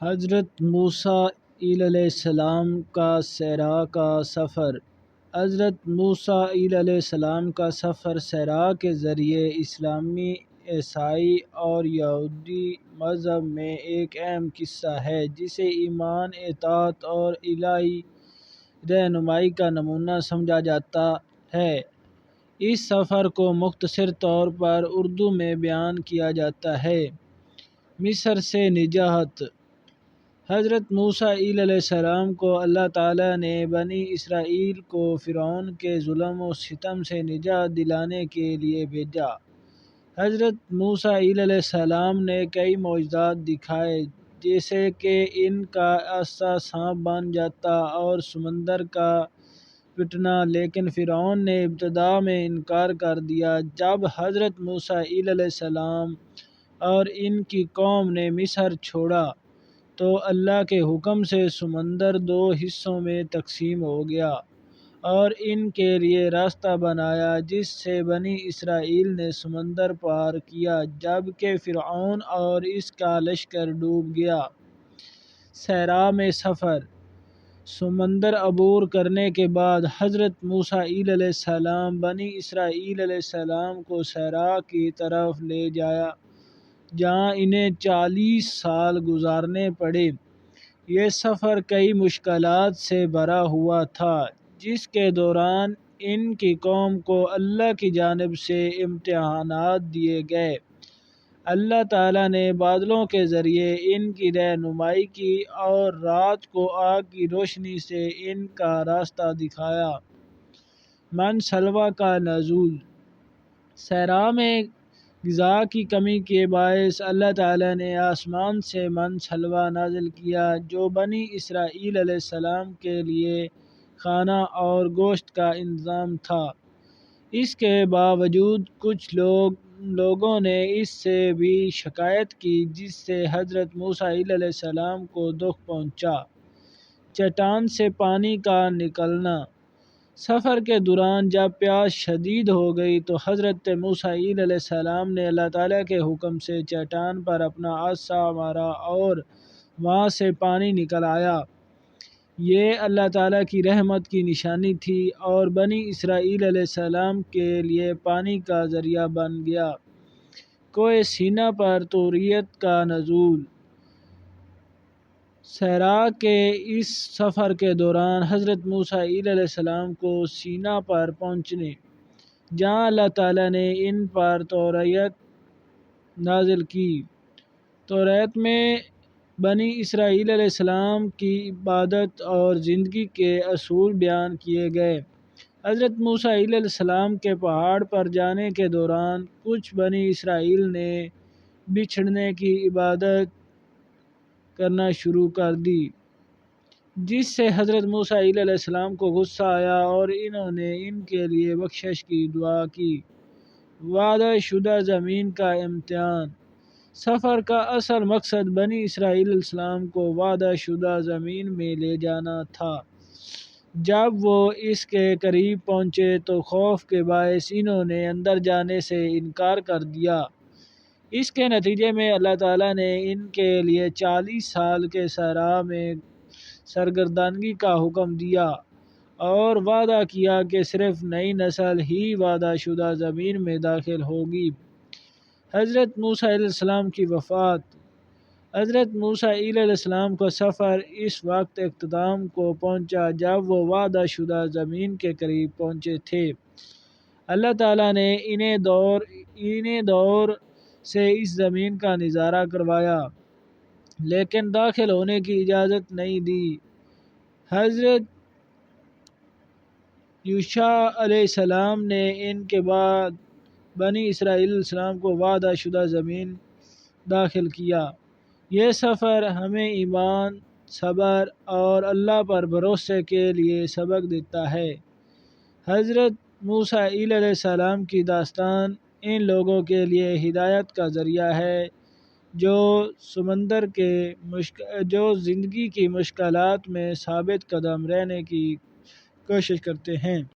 حضرت موسیٰ علیہ السلام کا صحرا کا سفر۔ حضرت موسیٰ علیہ السلام کا سفر صحرا کے ذریعے اسلامی، عیسائی اور یہودی مذہب میں ایک اہم قصہ ہے جسے ایمان، اطاعت اور الہی رہنمائی کا نمونہ سمجھا جاتا ہے۔ اس سفر کو مختصر طور پر اردو میں بیان کیا جاتا ہے۔ مصر سے نجات۔ حضرت موسیٰ علیہ السلام کو اللہ تعالیٰ نے بنی اسرائیل کو فرعون کے ظلم و ستم سے نجات دلانے کے لیے بھیجا۔ حضرت موسیٰ علیہ السلام نے کئی معجزات دکھائے، جیسے کہ ان کا عصا سانپ بن جاتا اور سمندر کا پھٹنا، لیکن فرعون نے ابتدا میں انکار کر دیا۔ جب حضرت موسیٰ علیہ السلام اور ان کی قوم نے مصر چھوڑا تو اللہ کے حکم سے سمندر دو حصوں میں تقسیم ہو گیا اور ان کے لیے راستہ بنایا، جس سے بنی اسرائیل نے سمندر پار کیا، جبکہ فرعون اور اس کا لشکر ڈوب گیا۔ صحرا میں سفر۔ سمندر عبور کرنے کے بعد حضرت موسیٰ علیہ السلام بنی اسرائیل علیہ السلام کو صحرا کی طرف لے جایا، جہاں انہیں 40 سال گزارنے پڑے۔ یہ سفر کئی مشکلات سے بھرا ہوا تھا، جس کے دوران ان کی قوم کو اللہ کی جانب سے امتحانات دیے گئے۔ اللہ تعالیٰ نے بادلوں کے ذریعے ان کی رہنمائی کی اور رات کو آگ کی روشنی سے ان کا راستہ دکھایا۔ من سلویٰ کا نزول۔ صحرا میں غذا کی کمی کے باعث اللہ تعالیٰ نے آسمان سے من سلویٰ نازل کیا، جو بنی اسرائیل علیہ السلام کے لیے کھانا اور گوشت کا انتظام تھا۔ اس کے باوجود کچھ لوگوں نے اس سے بھی شکایت کی، جس سے حضرت موسیٰ علیہ السلام کو دکھ پہنچا۔ چٹان سے پانی کا نکلنا۔ سفر کے دوران جب پیاس شدید ہو گئی تو حضرت موسیٰ علیہ السلام نے اللہ تعالیٰ کے حکم سے چٹان پر اپنا عصا مارا اور وہاں سے پانی نکل آیا۔ یہ اللہ تعالیٰ کی رحمت کی نشانی تھی اور بنی اسرائیل علیہ السلام کے لیے پانی کا ذریعہ بن گیا۔ کوہ سینا پر طوریت کا نزول۔ صحرا کے اس سفر کے دوران حضرت موسیٰ علیہ السلام کو سینا پر پہنچے، جہاں اللہ تعالیٰ نے ان پر توریت نازل کی۔ توریت میں بنی اسرائیل علیہ السلام کی عبادت اور زندگی کے اصول بیان کیے گئے۔ حضرت موسیٰ علیہ السلام کے پہاڑ پر جانے کے دوران کچھ بنی اسرائیل نے بچھڑنے کی عبادت کرنا شروع کر دی، جس سے حضرت موسیٰ علیہ السلام کو غصہ آیا اور انہوں نے ان کے لیے بخشش کی دعا کی۔ وعدہ شدہ زمین کا امتحان۔ سفر کا اصل مقصد بنی اسرائیل علیہ السلام کو وعدہ شدہ زمین میں لے جانا تھا۔ جب وہ اس کے قریب پہنچے تو خوف کے باعث انہوں نے اندر جانے سے انکار کر دیا۔ اس کے نتیجے میں اللہ تعالیٰ نے ان کے لیے 40 سال کے صحرا میں سرگردانی کا حکم دیا اور وعدہ کیا کہ صرف نئی نسل ہی وعدہ شدہ زمین میں داخل ہوگی۔ حضرت موسیٰ علیہ السلام کی وفات۔ حضرت موسیٰ علیہ السلام کا سفر اس وقت اختتام کو پہنچا جب وہ وعدہ شدہ زمین کے قریب پہنچے تھے۔ اللہ تعالیٰ نے انہیں دور سے اس زمین کا نظارہ کروایا، لیکن داخل ہونے کی اجازت نہیں دی۔ حضرت یوشع علیہ السلام نے ان کے بعد بنی اسرائیل علیہ السلام کو وعدہ شدہ زمین داخل کیا۔ یہ سفر ہمیں ایمان، صبر اور اللہ پر بھروسے کے لیے سبق دیتا ہے۔ حضرت موسیٰ علیہ السلام کی داستان ان لوگوں کے لیے ہدایت کا ذریعہ ہے جو زندگی کی مشکلات میں ثابت قدم رہنے کی کوشش کرتے ہیں۔